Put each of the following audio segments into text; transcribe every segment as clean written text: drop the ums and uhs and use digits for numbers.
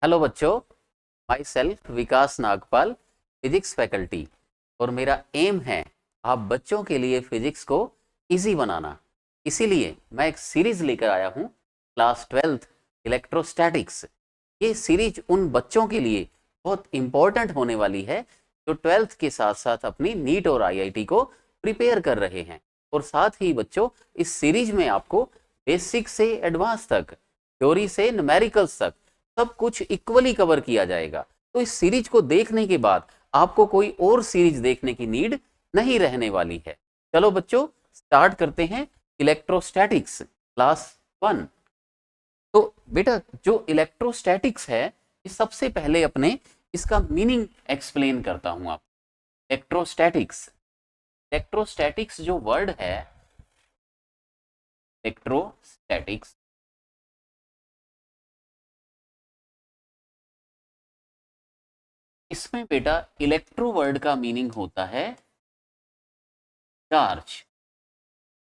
Hello बच्चों, my self Vikas Nagpal, physics faculty. और मेरा एम है आप बच्चों के लिए फिजिक्स को इजी बनाना। इसीलिए मैं एक सीरीज लेकर आया हूँ, क्लास 12th इलेक्ट्रोस्टैटिक्स। ये सीरीज उन बच्चों के लिए बहुत इम्पोर्टेंट होने वाली है जो 12th के साथ साथ अपनी नीट और आईआईटी को प्रिपेयर कर रहे हैं। और साथ ही बच्चों, इस सीरीज में आपको बेसिक से एडवांस तक, थ्योरी से न्यूमेरिकल्स तक सब कुछ इक्वली कवर किया जाएगा। तो इस सीरीज को देखने के बाद आपको कोई और सीरीज देखने की नीड नहीं रहने वाली है। चलो बच्चों, स्टार्ट करते हैं इलेक्ट्रोस्टैटिक्स क्लास 1। तो बेटा, जो इलेक्ट्रोस्टैटिक्स है, इस सबसे पहले अपने इसका मीनिंग एक्सप्लेन करता हूं आप। इलेक्ट्रोस्टैटिक्स इलेक्ट्रोस्टैटिक्स जो वर्ड है, इलेक्ट्रोस्टैटिक्स, इसमें बेटा इलेक्ट्रो वर्ड का मीनिंग होता है चार्ज,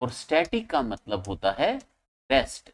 और स्टैटिक का मतलब होता है रेस्ट।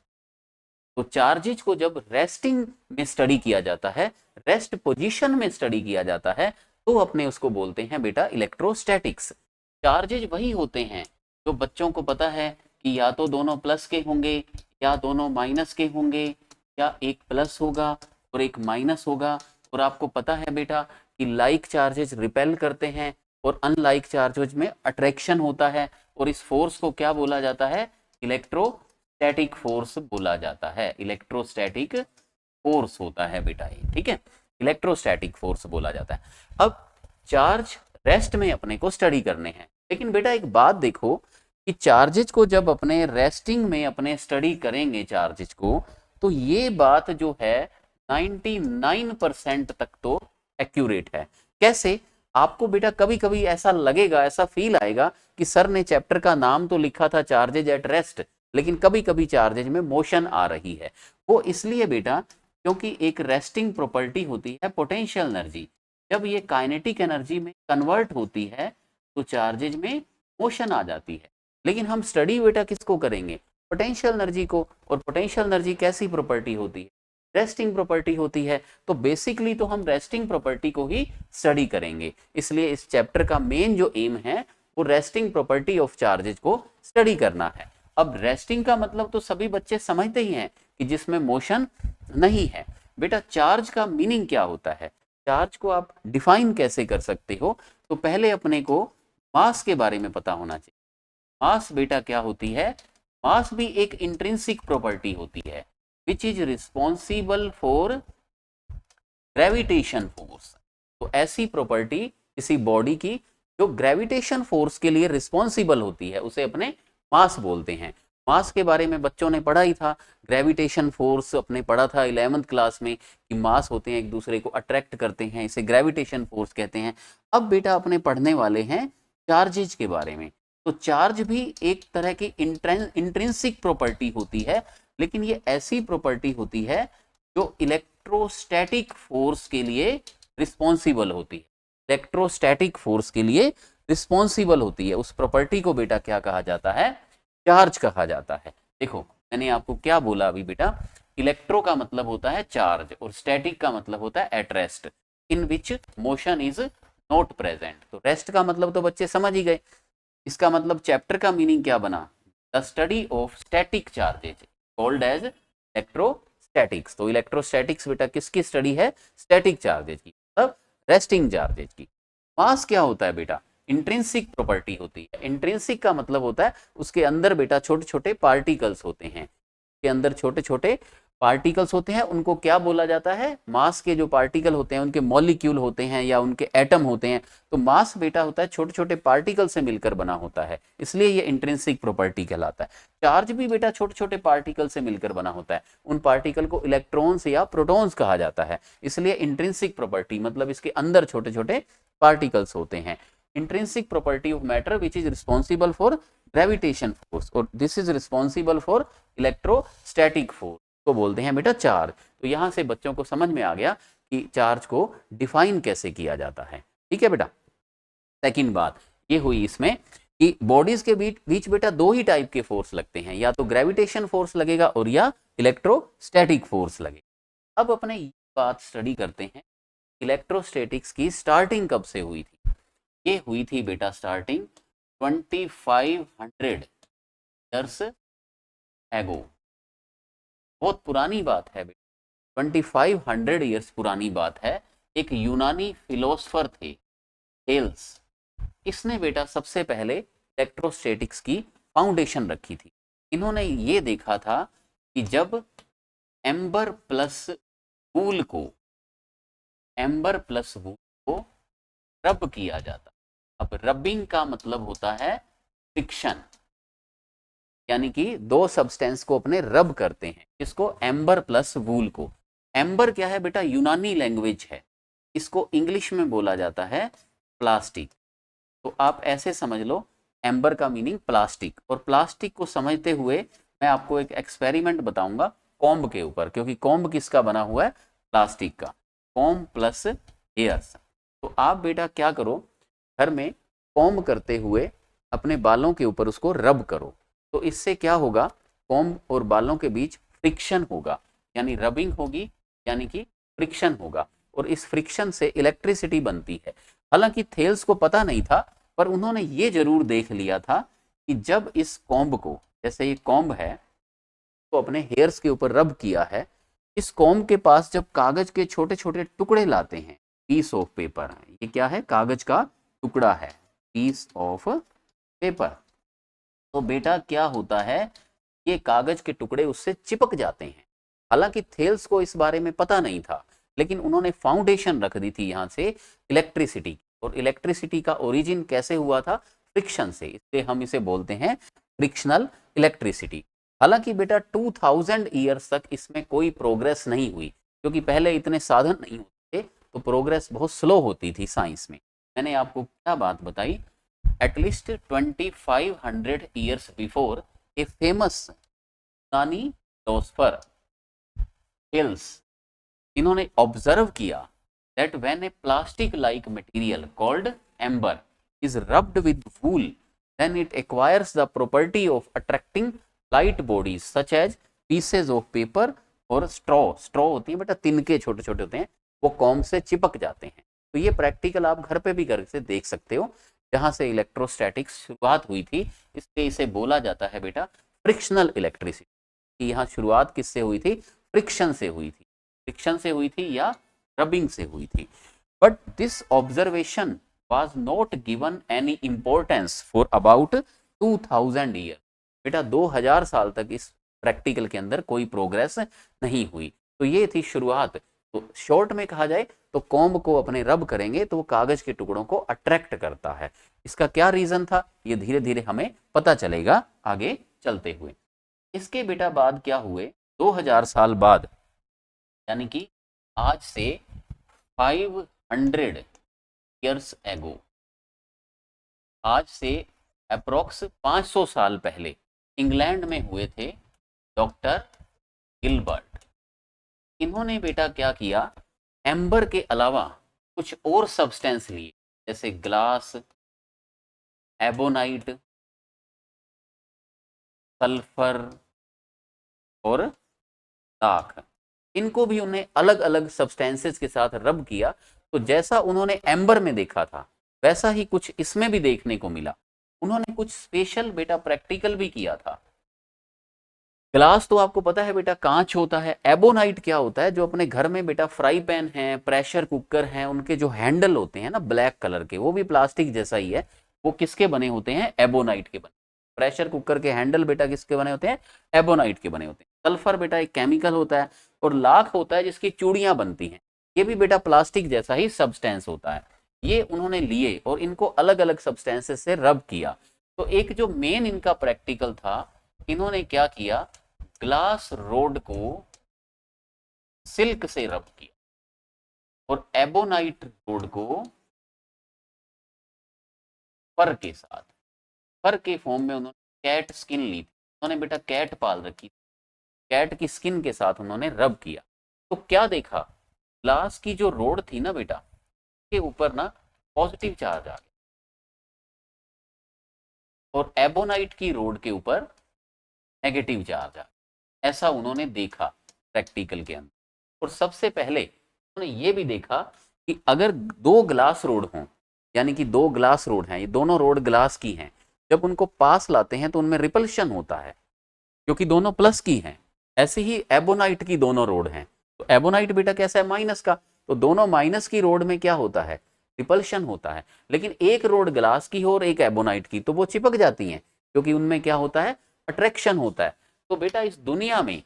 तो चार्जेज को जब रेस्टिंग में स्टडी किया जाता है, रेस्ट पोजीशन में स्टडी किया जाता है, तो अपने उसको बोलते हैं बेटा इलेक्ट्रोस्टैटिक्स। चार्जेज वही होते हैं जो बच्चों को पता है कि या तो दोनों प्लस के होंगे या दोनों माइनस के होंगे, या एक प्लस होगा और एक माइनस होगा। और आपको पता है बेटा कि लाइक चार्जेज रिपेल करते हैं और अनलाइक चार्जेज में अट्रैक्शन होता है, और इस फोर्स को क्या बोला जाता है? इलेक्ट्रोस्टैटिक फोर्स बोला जाता है। इलेक्ट्रोस्टैटिक फोर्स होता है बेटा ये, ठीक है, इलेक्ट्रोस्टैटिक फोर्स बोला जाता है। अब चार्ज रेस्ट में अपने को स्टडी करने हैं, लेकिन बेटा एक बात देखो कि चार्जेज को जब अपने रेस्टिंग में अपने स्टडी करेंगे चार्जेज को, तो ये बात जो है 99% तक तो एक्यूरेट है। कैसे? आपको बेटा कभी कभी ऐसा लगेगा, ऐसा फील आएगा कि सर ने चैप्टर का नाम तो लिखा था चार्जेज एट रेस्ट, लेकिन कभी कभी चार्जेज में मोशन आ रही है। वो इसलिए बेटा क्योंकि एक रेस्टिंग प्रॉपर्टी होती है पोटेंशियल एनर्जी। जब ये काइनेटिक एनर्जी में कन्वर्ट होती है तो चार्जेज में मोशन आ जाती है। लेकिन हम स्टडी बेटा किसको करेंगे? पोटेंशियल एनर्जी को। और पोटेंशियल एनर्जी कैसी प्रॉपर्टी होती है? रेस्टिंग प्रॉपर्टी होती है। तो बेसिकली तो हम रेस्टिंग प्रॉपर्टी को ही स्टडी करेंगे। इसलिए इस चैप्टर का मेन जो एम है वो रेस्टिंग प्रॉपर्टी ऑफ चार्जेज को स्टडी करना है। अब रेस्टिंग का मतलब तो सभी बच्चे समझते ही हैं कि जिसमें मोशन नहीं है। बेटा चार्ज का मीनिंग क्या होता है? चार्ज को आप डिफाइन कैसे कर सकते हो? तो पहले अपने को मास के बारे में पता होना चाहिए। मास बेटा क्या होती है? मास भी एक इंट्रिंसिक प्रॉपर्टी होती है विच is responsible for gravitation force. तो ऐसी प्रॉपर्टी किसी बॉडी की जो ग्रेविटेशन फोर्स के लिए रिस्पॉन्सिबल होती है उसे अपने मास बोलते हैं। मास के बारे में बच्चों ने पढ़ा ही था, ग्रेविटेशन फोर्स अपने पढ़ा था 11th क्लास में कि मास होते हैं एक दूसरे को अट्रैक्ट करते हैं, इसे ग्रेविटेशन फोर्स कहते हैं। अब बेटा अपने पढ़ने वाले हैं चार्जेज के बारे में। तो चार्ज भी एक तरह की इंट्रिंसिक प्रॉपर्टी होती है, लेकिन ये ऐसी प्रॉपर्टी होती है जो इलेक्ट्रोस्टैटिक फोर्स के लिए रिस्पॉन्सिबल होती है। इलेक्ट्रोस्टैटिक फोर्स के लिए रिस्पॉन्सिबल होती है। उस प्रॉपर्टी को बेटा क्या कहा जाता है? चार्ज कहा जाता है। देखो मैंने आपको क्या बोला अभी बेटा, इलेक्ट्रो का मतलब होता है चार्ज और स्टैटिक का मतलब होता है at rest in which motion is not present. तो रेस्ट का मतलब तो बच्चे समझ ही गए। इसका मतलब चैप्टर का मीनिंग क्या बना? The study of static charges called as electrostatics. तो इलेक्ट्रोस्टैटिक्स बेटा किसकी स्टडी है? स्टैटिक चार्जेज की, मतलब रेस्टिंग चार्जेज की। मास क्या होता है बेटा? इंट्रिंसिक प्रॉपर्टी होती है। इंट्रिंसिक का मतलब होता है उसके अंदर बेटा छोटे छोटे पार्टिकल्स होते हैं, के अंदर छोटे छोटे पार्टिकल्स होते हैं, उनको क्या बोला जाता है? मास के जो पार्टिकल होते हैं उनके मॉलिक्यूल होते हैं या उनके एटम होते हैं। तो मास बेटा होता है छोटे छोटे पार्टिकल से मिलकर बना होता है, इसलिए ये इंट्रिंसिक प्रॉपर्टी कहलाता है। चार्ज भी बेटा छोटे छोटे पार्टिकल से मिलकर बना होता है, उन पार्टिकल को इलेक्ट्रॉन्स या प्रोटॉन्स कहा जाता है, इसलिए इंट्रिंसिक प्रॉपर्टी मतलब इसके अंदर छोटे छोटे पार्टिकल्स होते हैं। Intrinsic property of matter which is responsible for gravitation force और this is responsible for electrostatic force को बोलते हैं बेटा चार्ज। तो यहां से बच्चों को समझ में आ गया कि चार्ज को डिफाइन कैसे किया जाता है। ठीक है बेटा। सेकंड बात ये हुई इसमें कि बॉडीज के बीच बेटा दो ही टाइप के फोर्स लगते हैं, या तो ग्रेविटेशन फोर्स लगेगा और या इलेक्ट्रोस्टैटिक फोर्स लगेगा। अब अपने बात स्टडी करते हैं, इलेक्ट्रोस्टैटिक्स की स्टार्टिंग कब से हुई थी। ये हुई थी बेटा स्टार्टिंग 2500 ईयर्स एगो। बहुत पुरानी बात है बेटा, 2500 ईयर्स पुरानी बात है। एक यूनानी फिलोसफर थे थेल्स, इसने बेटा सबसे पहले इलेक्ट्रोस्टैटिक्स की फाउंडेशन रखी थी। इन्होंने ये देखा था कि जब एम्बर प्लस वूल को रब किया जाता, अब रबिंग का मतलब होता है फ्रिक्शन, यानी कि दो सब्सटेंस को अपने रब करते हैं, इसको एम्बर प्लस वूल को। एम्बर क्या है बेटा, यूनानी लैंग्वेज है, इसको इंग्लिश में बोला जाता है प्लास्टिक। तो आप ऐसे समझ लो, एम्बर का मीनिंग प्लास्टिक, और प्लास्टिक को समझते हुए मैं आपको एक एक्सपेरिमेंट बताऊंगा कॉम्ब के ऊपर, क्योंकि कॉम्ब किसका बना हुआ है, प्लास्टिक का, कॉम्ब प्लस हेयर्स। तो आप बेटा क्या करो, घर में कॉम्ब करते हुए अपने बालों के ऊपर उसको रब करो, तो इससे क्या होगा, कॉम्ब और बालों के बीच फ्रिक्शन होगा, यानी रबिंग होगी, यानी कि फ्रिक्शन होगा, और इस फ्रिक्शन से इलेक्ट्रिसिटी बनती है। हालांकि थेल्स को पता नहीं था, पर उन्होंने ये जरूर देख लिया था कि जब इस कॉम्ब को, जैसे ये कॉम्ब है, तो अपने हेयर्स के ऊपर रब किया है, इस कॉम्ब के पास जब कागज के छोटे छोटे टुकड़े लाते हैं, पीस ऑफ पेपर, ये क्या है, कागज का टुकड़ा है, पीस ऑफ पेपर, तो बेटा क्या होता है, ये कागज के टुकड़े उससे चिपक जाते हैं। हालांकि थेल्स को इस बारे में पता नहीं था, लेकिन उन्होंने फाउंडेशन रख दी थी यहाँ से इलेक्ट्रिसिटी, और इलेक्ट्रिसिटी का ओरिजिन कैसे हुआ था, फ्रिक्शन से, इसलिए हम इसे बोलते हैं फ्रिक्शनल इलेक्ट्रिसिटी। हालांकि बेटा 2000 ईयर्स तक इसमें कोई प्रोग्रेस नहीं हुई, क्योंकि पहले इतने साधन नहीं होते थे, तो प्रोग्रेस बहुत स्लो होती थी साइंस में। मैंने आपको क्या बात बताई, at least 2500 years before, a famous यूनानी फिलोसफर हिल्स, इन्होंने ऑब्जर्व किया that when a plastic like material called amber is rubbed with wool, then it acquires the property of attracting light bodies such as pieces of paper और straw होती है बेटा, तिनके छोटे छोटे होते हैं, वो कॉम्ब से चिपक जाते हैं। तो ये प्रैक्टिकल आप घर पे भी घर से देख सकते हो, जहां से इलेक्ट्रोस्टैटिक्स शुरुआत हुई थी, इसलिए इसे बोला जाता है बेटा फ्रिक्शनल इलेक्ट्रिसिटी। यहाँ शुरुआत किससे हुई थी, फ्रिक्शन से हुई थी, फ्रिक्शन से हुई थी या रबिंग से हुई थी। But this observation was not given any importance for about 2000 year. बेटा 2000 साल तक इस प्रैक्टिकल के अंदर कोई प्रोग्रेस नहीं हुई। तो ये थी शुरुआत। तो शॉर्ट में कहा जाए तो कॉम्ब को अपने रब करेंगे तो वो कागज के टुकड़ों को अट्रैक्ट करता है। इसका क्या रीजन था, ये धीरे धीरे हमें पता चलेगा आगे चलते हुए। इसके बेटा बाद क्या हुए, 2000 साल बाद, यानी कि आज से 500 ईयर्स एगो, आज से अप्रोक्स 500 साल पहले इंग्लैंड में हुए थे डॉक्टर गिलबर्ट। इन्होंने बेटा क्या किया, एम्बर के अलावा कुछ और सब्सटेंस लिए, जैसे ग्लास, एबोनाइट, सल्फर और राख, इनको भी उन्हें अलग अलग सब्सटेंसेस के साथ रब किया। तो जैसा उन्होंने एम्बर में देखा था वैसा ही कुछ इसमें भी देखने को मिला। उन्होंने कुछ स्पेशल बेटा प्रैक्टिकल भी किया था। ग्लास तो आपको पता है बेटा कांच होता है, एबोनाइट क्या होता है, जो अपने घर में बेटा फ्राई पैन है, प्रेशर कुकर है, उनके जो हैंडल होते हैं ना ब्लैक कलर के, वो भी प्लास्टिक जैसा ही है, वो किसके बने होते हैं, एबोनाइट के बने। प्रेशर कुकर के हैंडल बेटा किसके बने होते हैं, एबोनाइट के बने होते हैं। सल्फर बेटा एक केमिकल होता है, और लाख होता है जिसकी चूड़ियां बनती हैं, ये भी बेटा प्लास्टिक जैसा ही सब्सटेंस होता है। ये उन्होंने लिए और इनको अलग अलग सब्सटेंसेस से रब किया। तो एक जो मेन इनका प्रैक्टिकल था, इन्होंने क्या किया, ग्लास रोड को सिल्क से रब किया, और एबोनाइट रोड को फर के साथ, फर के फॉर्म में उन्होंने कैट स्किन ली थी, उन्होंने बेटा कैट पाल रखी, कैट की स्किन के साथ उन्होंने रब किया। तो क्या देखा, ग्लास की जो रोड थी ना बेटा, के ऊपर ना पॉजिटिव चार्ज आ गया, और एबोनाइट की रोड के ऊपर नेगेटिव चार्ज आ गया। ऐसा उन्होंने देखा प्रैक्टिकल के अंदर। और सबसे पहले उन्होंने ये भी देखा कि अगर दो ग्लास रोड हों, यानी कि दो ग्लास रोड हैं, ये दोनों रोड ग्लास की हैं, जब उनको पास लाते हैं तो उनमें रिपल्शन होता है क्योंकि दोनों प्लस की हैं। ऐसे ही एबोनाइट की दोनों रोड हैं, तो एबोनाइट बेटा कैसा है, माइनस का, तो दोनों माइनस की रोड में क्या होता है, रिपल्शन होता है। लेकिन एक रोड ग्लास की हो और एक एबोनाइट की, तो वो चिपक जाती हैं क्योंकि उनमें क्या होता है, अट्रैक्शन होता है। तो बेटा इस दुनिया में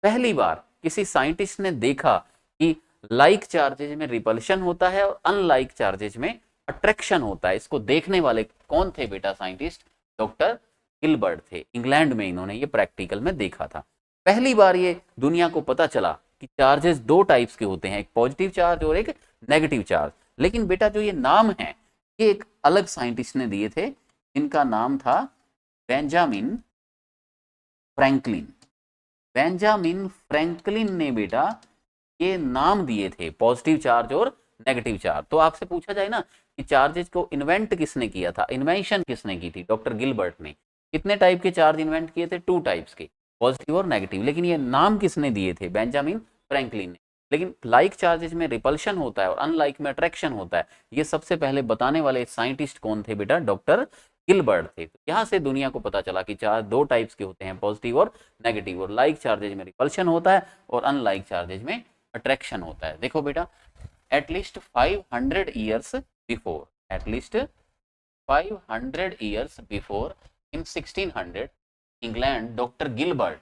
पहली बार किसी साइंटिस्ट ने देखा कि लाइक चार्जेज में रिपल्शन होता है और अनलाइक चार्जेज में अट्रैक्शन होता है। इसको देखने वाले कौन थे बेटा, साइंटिस्ट डॉक्टर गिलबर्ट थे। इंग्लैंड में इन्होंने ये प्रैक्टिकल में देखा था। पहली बार ये दुनिया को पता चला कि चार्जेस दो टाइप्स के होते हैं, एक पॉजिटिव चार्ज और एक नेगेटिव चार्ज। लेकिन बेटा जो ये नाम है, ये एक अलग साइंटिस्ट ने दिए थे, इनका नाम था बेंजामिन फ्रैंकलिन। बेंजामिन फ्रैंकलिन ने बेटा ये नाम दिए थे, पॉजिटिव चार्ज और नेगेटिव चार्ज। तो आपसे पूछा जाए ना कि चार्जेस को इन्वेंट किसने किया था, इन्वेंशन किसने की थी, डॉक्टर गिलबर्ट ने। कितने टाइप के चार्ज इन्वेंट किए थे, टू टाइप्स के, पॉजिटिव और नेगेटिव। लेकिन ये नाम किसने दिए थे, बेंजामिन फ्रैंकलिन ने। लेकिन लाइक चार्जेस में रिपल्शन होता है और अनलाइक में अट्रैक्शन होता है, ये सबसे पहले बताने वाले साइंटिस्ट कौन थे बेटा, डॉक्टर गिलबर्ट थे। तो यहाँ से दुनिया को पता चला कि चार्ज दो टाइप्स के होते हैं, पॉजिटिव और नेगेटिव, और लाइक चार्जेज में रिपल्शन होता है और अनलाइक चार्जेज में अट्रैक्शन होता है। देखो बेटा, at least 500 years before, at least 500 years before, in 1600 England, doctor Gilbert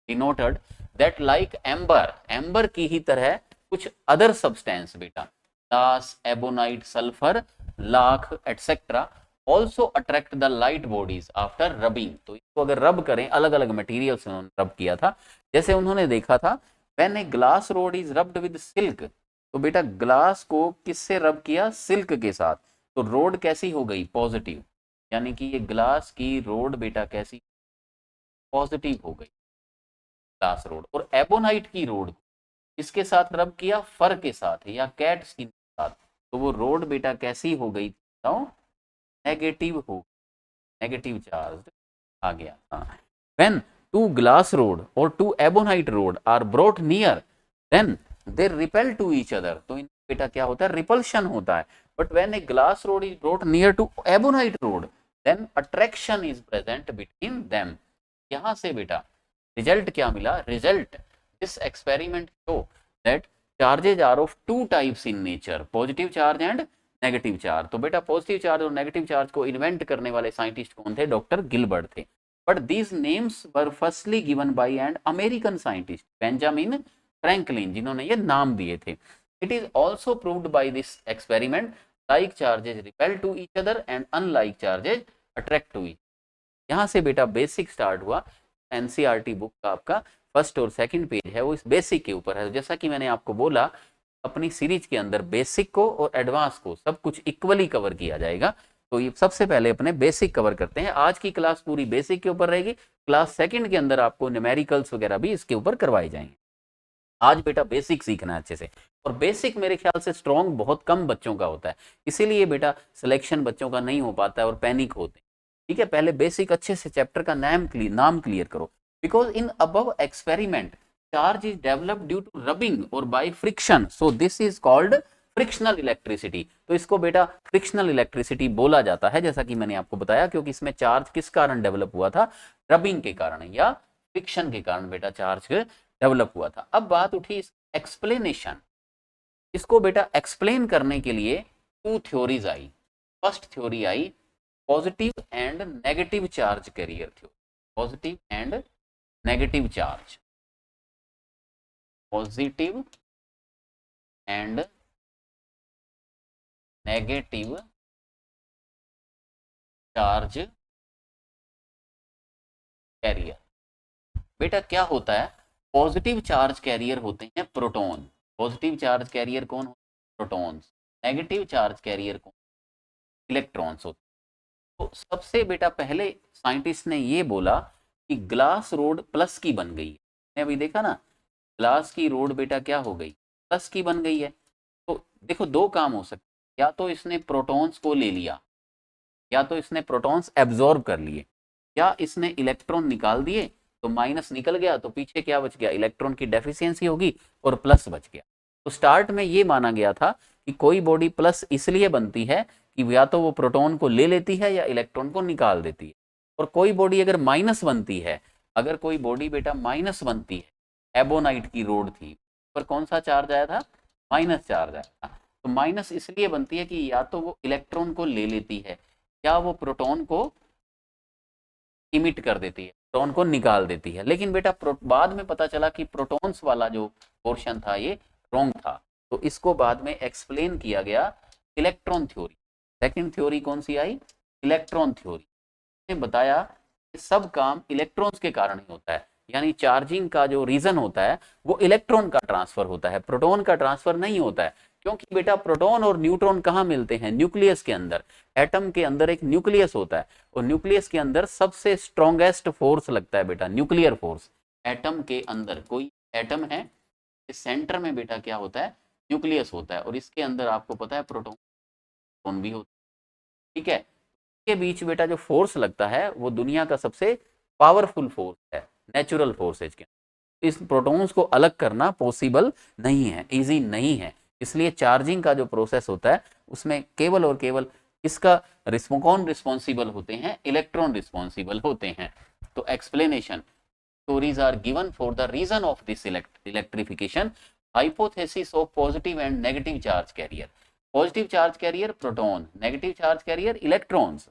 denoted that like amber, amber की ही तरह कुछ अदर सब्सटेंस बेटा, glass, ebonite, sulphur, lakh etcetera also attract the light bodies after rubbing. तो इसको अगर रब करें, अलग अलग मटेरियल से उन्होंने रब किया था। जैसे उन्होंने देखा था when a glass rod is rubbed with silk, तो बेटा ग्लास को किससे रब किया, सिल्क के साथ, तो रोड कैसी हो गई, पॉजिटिव। यानी कि ये ग्लास की रोड बेटा कैसी, पॉजिटिव हो गई ग्लास रोड। और एबोनाइट की रोड इसके साथ रब किया, फर के साथ या कैट स्किन के साथ, तो वो रोड बेटा कैसी हो गई, बताओ, नेगेटिव हो, नेगेटिव चार्ज आ गया। हाँ, व्हेन टू ग्लास रोड और two ebonite rod are brought near, then they repel to each other, तो इन बेटा क्या होता है, रिपल्शन होता है। But when a glass rod is brought near to ebonite rod, then attraction is present between them. यहां से बेटा रिजल्ट क्या मिला, result this experiment show that charges are of two types in nature, positive charge and negative charge. तो बेटा positive charge और negative charge को invent करने वाले साइंटिस्ट कौन थे, डॉक्टर गिलबर्ट थे। But these names were firstly given by and American scientist Benjamin Franklin, जिन्होंने ये नाम दिए थे। It is also proved by this experiment like charges repel to each other and unlike charges attract to each. यहाँ से बेटा basic start हुआ। NCERT book का आपका फर्स्ट और सेकंड पेज है वो इस बेसिक के ऊपर है। जैसा कि मैंने आपको बोला, अपनी सीरीज के अंदर बेसिक को और एडवांस को सब कुछ इक्वली कवर किया जाएगा। तो ये सबसे पहले अपने बेसिक कवर करते हैं। आज की क्लास पूरी बेसिक के ऊपर रहेगी। क्लास सेकंड के अंदर आपको न्यूमेरिकल्स वगैरह भी इसके ऊपर करवाए जाएंगे। आज बेटा बेसिक सीखना है अच्छे से, और बेसिक मेरे ख्याल से स्ट्रॉन्ग बहुत कम बच्चों का होता है, इसीलिए बेटा सिलेक्शन बच्चों का नहीं हो पाता है और पैनिक होते हैं। ठीक है, पहले बेसिक अच्छे से चैप्टर का नाम क्लियर करो। Because in above experiment charge is develop due to rubbing और by friction, so this is called frictional electricity. तो इसको बेटा फ्रिक्शनल इलेक्ट्रिसिटी बोला जाता है, जैसा कि मैंने आपको बताया, क्योंकि इसमें चार्ज किस कारण डेवलप हुआ था, रबिंग के कारण या फ्रिक्शन के कारण बेटा चार्ज डेवलप हुआ था। अब बात उठी एक्सप्लेनेशन। इसको बेटा एक्सप्लेन करने के लिए टू थ्योरीज आई। फर्स्ट थ्योरी आई positive and negative charge carrier theory, positive and negative charge, positive and negative charge carrier. बेटा क्या होता है, पॉजिटिव चार्ज कैरियर होते हैं प्रोटॉन, पॉजिटिव चार्ज कैरियर कौन होते हैं, प्रोटॉन्स। नेगेटिव चार्ज कैरियर कौन, इलेक्ट्रॉन्स होते हैं। तो सबसे बेटा पहले साइंटिस्ट ने ये बोला कि ग्लास रोड प्लस की बन गई है। अभी देखा ना, ग्लास की रोड बेटा क्या हो गई, प्लस की बन गई है। तो देखो दो काम हो सकते, या तो इसने प्रोटॉन्स को ले लिया, या तो इसने प्रोटॉन्स एब्जॉर्ब कर लिए, या इसने इलेक्ट्रॉन निकाल दिए, तो माइनस निकल गया, तो पीछे क्या बच गया, इलेक्ट्रॉन की डेफिशिएंसी होगी और प्लस बच गया। तो स्टार्ट में ये माना गया था कि कोई बॉडी प्लस इसलिए बनती है कि या तो वो प्रोटॉन को ले लेती है या इलेक्ट्रॉन को निकाल देती है, और कोई बॉडी अगर माइनस बनती है, अगर कोई बॉडी बेटा माइनस बनती है, एबोनाइट की रोड थी, पर कौन सा चार्ज आया था, माइनस चार्ज आया था। तो माइनस इसलिए बनती है कि या तो वो इलेक्ट्रॉन को ले लेती है या वो प्रोटॉन को इमिट कर देती है, प्रोटॉन को निकाल देती है। लेकिन बेटा बाद में पता चला कि प्रोटॉन्स वाला जो पोर्शन था ये रॉन्ग था, तो इसको बाद में एक्सप्लेन किया गया इलेक्ट्रॉन थ्योरी। सेकंड थ्योरी कौन सी आई, इलेक्ट्रॉन थ्योरी ने बताया कि सब काम इलेक्ट्रॉन्स के कारण ही होता है, यानी चार्जिंग का जो रीजन होता है वो इलेक्ट्रॉन का ट्रांसफर होता है, प्रोटॉन का ट्रांसफर नहीं होता है। क्योंकि बेटा प्रोटॉन और न्यूट्रॉन कहाँ मिलते हैं, न्यूक्लियस के अंदर। एटम के अंदर एक न्यूक्लियस होता है और न्यूक्लियस के अंदर सबसे स्ट्रॉन्गेस्ट फोर्स लगता है बेटा, न्यूक्लियर फोर्स। एटम के अंदर कोई एटम है, इस सेंटर में बेटा क्या होता है, न्यूक्लियस होता है, और इसके अंदर आपको पता है प्रोटॉन भी होता है। ठीक है, के बीच बेटा जो फोर्स लगता है वो दुनिया का सबसे पावरफुल फोर्स है, नेचुरल फोर्सेज के। इस प्रोटॉन्स को अलग करना पॉसिबल नहीं है, इजी नहीं है। इसलिए चार्जिंग का जो प्रोसेस होता है उसमें केवल और केवल इसका कौन रिस्पॉन्सिबल होते हैं, इलेक्ट्रॉन रिस्पॉन्सिबल होते हैं। तो explanation stories are given for the reason of this electrification. Hypothesis of positive and negative charge carrier. Positive charge carrier proton, negative charge carrier electrons.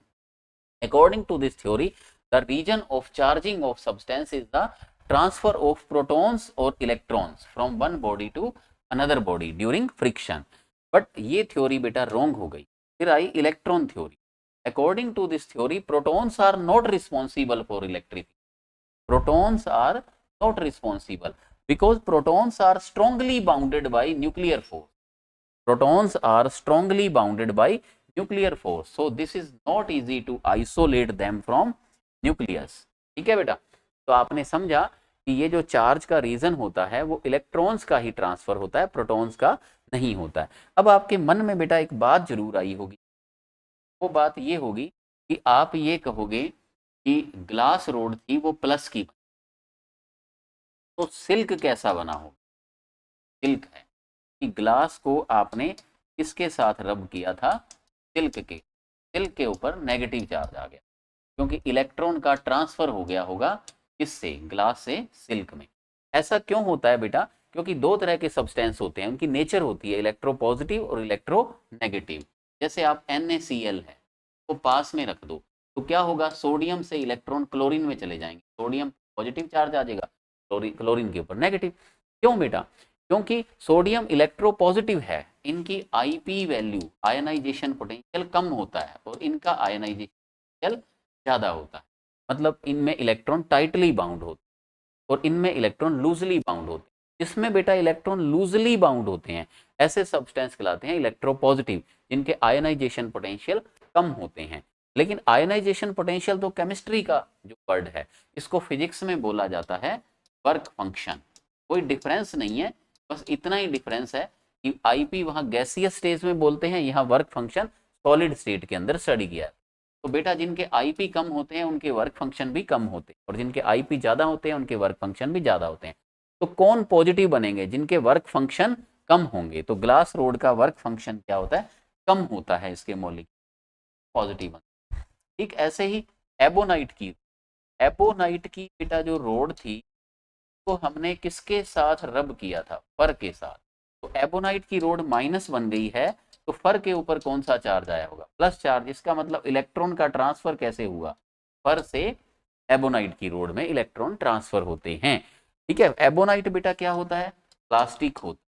According to this theory, the region of charging of substance is the transfer of protons or electrons from one body to another body during friction. But ये theory बेटा wrong हो गई। फिर आई electron theory. According to this theory, protons are not responsible for electricity. Protons are not responsible because protons are strongly bounded by nuclear force. Protons are strongly bounded by nuclear force. So this is not easy to isolate them from nucleus. ठीक है बेटा, तो आपने समझा कि ये जो charge का रीजन होता है वो इलेक्ट्रॉन्स का ही ट्रांसफर होता है, प्रोटॉन्स का नहीं होता है। अब आपके मन में बेटा एक बात जरूर आई होगी, वो बात ये होगी कि आप ये कहोगे कि ग्लास रोड थी वो प्लस की, तो सिल्क कैसा बना हो। सिल्क है कि ग्लास को आपने किसके साथ रब किया था, सिल्क के, सिल्क के ऊपर नेगेटिव चार्ज आ गया क्योंकि इलेक्ट्रॉन का ट्रांसफर हो गया होगा किससे, ग्लास से सिल्क में। ऐसा क्यों होता है बेटा, क्योंकि दो तरह के सब्सटेंस होते हैं, उनकी नेचर होती है इलेक्ट्रो पॉजिटिव और इलेक्ट्रो नेगेटिव। जैसे आप NaCl है तो पास में रख दो तो क्या होगा, सोडियम से इलेक्ट्रॉन क्लोरीन में चले जाएंगे, सोडियम पॉजिटिव चार्ज आ जाएगा, क्लोरीन के ऊपर नेगेटिव। क्यों बेटा, क्योंकि सोडियम इलेक्ट्रो पॉजिटिव है, इनकी IP वैल्यू, आयनाइजेशन पोटेंशियल कम होता है और इनका आयनाइजेशन ज्यादा होता है। मतलब इनमें इलेक्ट्रॉन टाइटली बाउंड होते हैं और इनमें इलेक्ट्रॉन लूजली बाउंड होते हैं। जिसमें बेटा इलेक्ट्रॉन लूजली बाउंड होते हैं ऐसे सब्सटेंस कहलाते हैं इलेक्ट्रोपॉजिटिव, जिनके आयनाइजेशन पोटेंशियल कम होते हैं। लेकिन आयनाइजेशन पोटेंशियल तो केमिस्ट्री का जो वर्ड है, इसको फिजिक्स में बोला जाता है वर्क फंक्शन। कोई डिफरेंस नहीं है, बस इतना ही डिफरेंस है कि IP वहां गैसियस स्टेज में बोलते हैं, यहाँ वर्क फंक्शन सॉलिड स्टेट के अंदर स्टडी किया है। तो बेटा जिनके IP कम होते हैं उनके वर्क फंक्शन भी कम होते हैं और जिनके IP ज्यादा होते हैं उनके वर्क फंक्शन भी ज्यादा होते हैं। तो कौन पॉजिटिव बनेंगे, जिनके वर्क फंक्शन कम होंगे। तो ग्लास रोड का वर्क फंक्शन क्या होता है, कम होता है, इसके मॉलिक्यूल पॉजिटिव बनते हैं। ठीक ऐसे ही एबोनाइट की बेटा जो रोड थी तो हमने किसके साथ रब किया था, फर के साथ। तो एबोनाइट की रोड माइनस बन गई है तो फर के ऊपर कौन सा चार्ज आया होगा, प्लस चार्ज। इसका मतलब इलेक्ट्रॉन का ट्रांसफर कैसे हुआ, फर से एबोनाइट की रोड में इलेक्ट्रॉन ट्रांसफर होते हैं। ठीक है, एबोनाइट बेटा क्या होता है, प्लास्टिक होता है,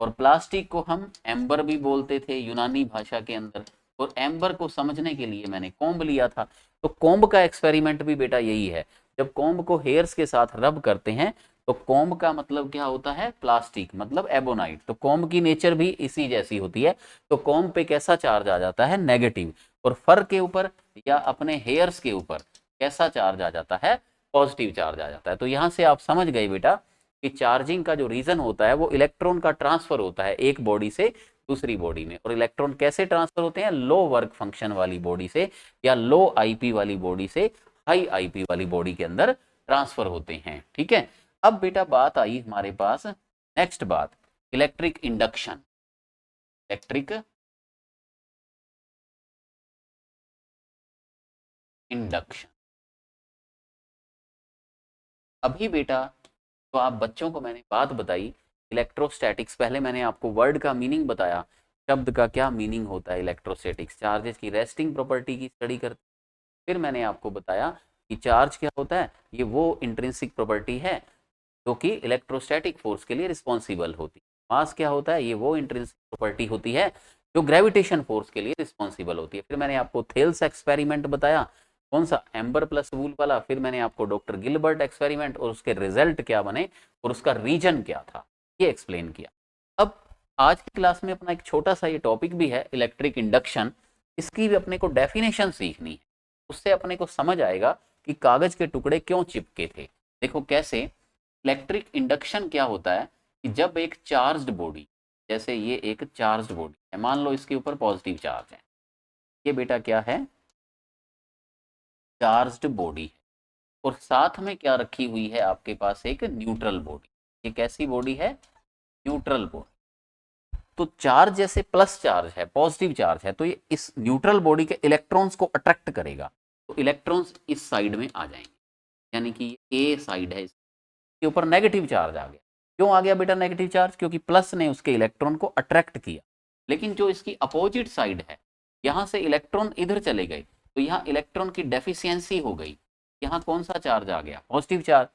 और प्लास्टिक को हम एम्बर भी बोलते थे यूनानी भाषा के अंदर। और एम्बर को समझने के लिए मैंने कोम्ब लिया था। तो कोम्ब का एक्सपेरिमेंट भी बेटा यही है, जब कोम्ब को हेयर्स के साथ रब करते हैं तो कोम्ब का मतलब क्या होता है, प्लास्टिक, मतलब एबोनाइट। तो कोम्ब की नेचर भी इसी जैसी होती है। तो कोम्ब पे कैसा चार्ज आ जाता है, नेगेटिव, और फर के ऊपर या अपने हेयर्स के ऊपर कैसा चार्ज आ जाता है, पॉजिटिव चार्ज आ जाता है। तो यहाँ से आप समझ गए बेटा कि चार्जिंग का जो रीजन होता है वो इलेक्ट्रॉन का ट्रांसफर होता है एक बॉडी से दूसरी बॉडी में। और इलेक्ट्रॉन कैसे ट्रांसफर होते हैं, लो वर्क फंक्शन वाली बॉडी से या लो IP वाली बॉडी से हाई IP वाली बॉडी के अंदर ट्रांसफर होते हैं। ठीक है, अब बेटा बात आई हमारे पास नेक्स्ट बात, इलेक्ट्रिक इंडक्शन। Electric induction. अभी बेटा तो आप बच्चों को मैंने बात बताई इलेक्ट्रोस्टैटिक्स, पहले मैंने आपको वर्ड का मीनिंग बताया, शब्द का क्या मीनिंग होता है इलेक्ट्रोस्टैटिक्स, चार्जेस की रेस्टिंग प्रॉपर्टी की स्टडी करते। फिर मैंने आपको बताया कि चार्ज क्या होता है, ये वो इंट्रिंसिक प्रॉपर्टी है जो कि इलेक्ट्रोस्टैटिक फोर्स के लिए रिस्पॉन्सिबल होती है। मास क्या होता है, ये वो इंट्रिंसिक प्रॉपर्टी होती है जो ग्रेविटेशन फोर्स के लिए रिस्पॉन्सिबल होती है। फिर मैंने आपको थेल्स एक्सपेरिमेंट बताया, कौन सा, एम्बर प्लस वूल वाला। फिर मैंने आपको डॉक्टर गिलबर्ट एक्सपेरिमेंट और उसके रिजल्ट क्या बने और उसका रीजन क्या था, ये एक्सप्लेन किया। अब आज की क्लास में अपना एक छोटा सा ये टॉपिक भी है इलेक्ट्रिक इंडक्शन, इसकी भी अपने को डेफिनेशन सीखनी है, उससे अपने को समझ आएगा कि कागज के टुकड़े क्यों चिपके थे। देखो कैसे, इलेक्ट्रिक इंडक्शन क्या होता है कि जब एक चार्ज्ड बॉडी, जैसे ये एक चार्ज्ड बॉडी है, मान लो इसके ऊपर पॉजिटिव चार्ज है, ये बेटा क्या है, चार्ज्ड बॉडी है, और साथ में क्या रखी हुई है आपके पास, एक न्यूट्रल बॉडी। ये कैसी बॉडी है, न्यूट्रल बॉडी। तो चार्ज जैसे प्लस चार्ज है, पॉजिटिव चार्ज है, तो ये इस न्यूट्रल बॉडी के इलेक्ट्रॉन्स को अट्रैक्ट करेगा, तो इलेक्ट्रॉन्स इस साइड में आ जाएंगे, यानी कि ए साइड है, इसके ऊपर नेगेटिव चार्ज आ गया। क्यों आ गया बेटा नेगेटिव चार्ज, क्योंकि प्लस ने उसके इलेक्ट्रॉन को अट्रैक्ट किया। लेकिन जो इसकी अपोजिट साइड है, यहाँ से इलेक्ट्रॉन इधर चले गए, तो यहाँ इलेक्ट्रॉन की डेफिशिएंसी हो गई, यहाँ कौन सा चार्ज आ गया, पॉजिटिव चार्ज।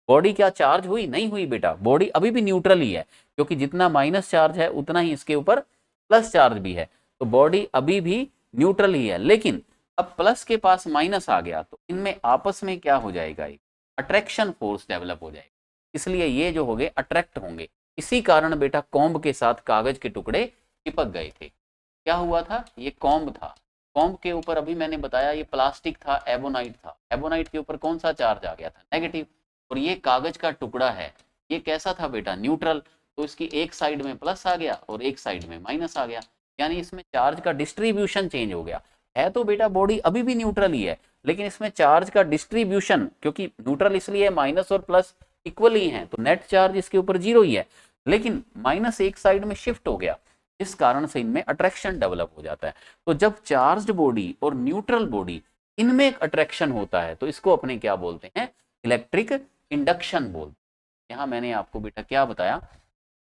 बॉडी क्या चार्ज हुई, नहीं हुई बेटा, बॉडी अभी भी न्यूट्रल ही है, क्योंकि जितना माइनस चार्ज है उतना ही इसके ऊपर प्लस चार्ज भी है, तो बॉडी अभी भी न्यूट्रल ही है। लेकिन अब प्लस के पास माइनस आ गया, तो इनमें आपस में क्या हो जाएगा, एक अट्रैक्शन फोर्स डेवलप हो जाएगा, इसलिए ये जो हो गए अट्रैक्ट होंगे। इसी कारण बेटा कॉम्ब के साथ कागज के टुकड़े चिपक गए थे। क्या हुआ था, ये कॉम्ब था, कॉम्ब के ऊपर अभी मैंने बताया ये प्लास्टिक था, एबोनाइट था, एबोनाइट के ऊपर कौन सा चार्ज आ गया था, नेगेटिव। और ये कागज का टुकड़ा है, ये कैसा था बेटा, न्यूट्रल, तो इसकी एक साइड में प्लस आ गया और एक साइड में माइनस आ गया, यानी इसमें चार्ज का डिस्ट्रीब्यूशन चेंज हो गया। है तो बेटा बॉडी अभी भी न्यूट्रल ही है, लेकिन इसमें चार्ज का डिस्ट्रीब्यूशन, क्योंकि न्यूट्रल इसलिए माइनस और प्लस इक्वल ही है, तो नेट चार्ज इसके ऊपर जीरो ही है, लेकिन माइनस एक साइड में शिफ्ट हो गया, इस कारण से इनमें अट्रैक्शन डेवलप हो जाता है। तो जब चार्ज्ड बॉडी और न्यूट्रल बॉडी इनमें एक अट्रैक्शन होता है, तो इसको अपने क्या बोलते हैं, इलेक्ट्रिक इंडक्शन बोलते हैं। यहां मैंने आपको बेटा क्या बताया,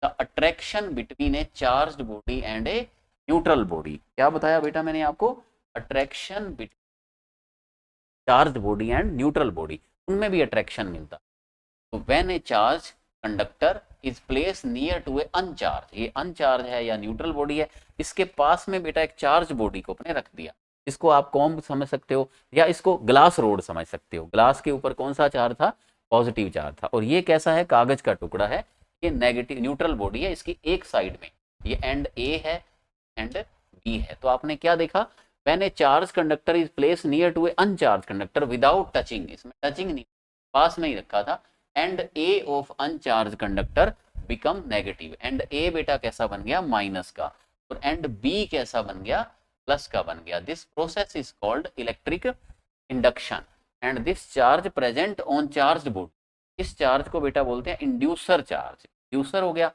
the attraction between a charged body and a neutral body. क्या बताया बेटा मैंने आपको, attraction between charged body and neutral body, उनमें भी अट्रैक्शन मिलता। तो when a charge conductor is place near to a uncharge, ये अनचार्ज है या न्यूट्रल बॉडी है, इसके पास में बेटा एक चार्ज बॉडी को अपने रख दिया। इसको आप कॉम्ब समझ सकते हो या इसको ग्लास रोड समझ सकते हो। ग्लास के ऊपर कौन सा चार्ज था, पॉजिटिव चार्ज था, और ये कैसा है, कागज का टुकड़ा है, ये नेगेटिव न्यूट्रल बॉडी है, इसकी एक साइड में ये एंड ए है एंड बी है। तो आपने क्या देखा, when a charge conductor is place near to a uncharge conductor without touching, इसमें टचिंग नहीं, पास में ही रखा था, and a of uncharge conductor become negative, and a बेटा कैसा बन गया, माइनस का, और एंड बी कैसा बन गया, प्लस का बन गया। This process is called electric induction and this charge present on charged body, इस चार्ज को बेटा बोलते हैं इंड्यूसर चार्ज। इंड्यूसर हो गया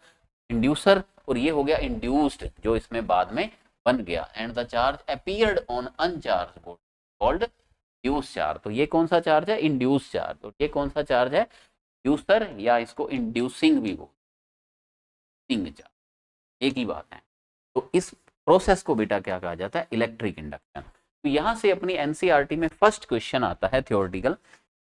इंड्यूसर, और ये हो गया इंड्यूस्ड जो इसमें बाद में बन गया, and the charge appeared on uncharged body called induce charge. तो ये कौन सा चार्ज है, इंड्यूस चार्ज। तो ये कौन सा चार्ज है, इंड्यूसर, या इसको इंड्यूसिंग भी बोलते हैं, एक ही बात है। तो इस प्रोसेस को बेटा क्या कहा जाता है, इलेक्ट्रिक इंडक्शन। तो यहां से अपनी एनसीईआरटी में फर्स्ट क्वेश्चन आता है थ्योरेटिकल,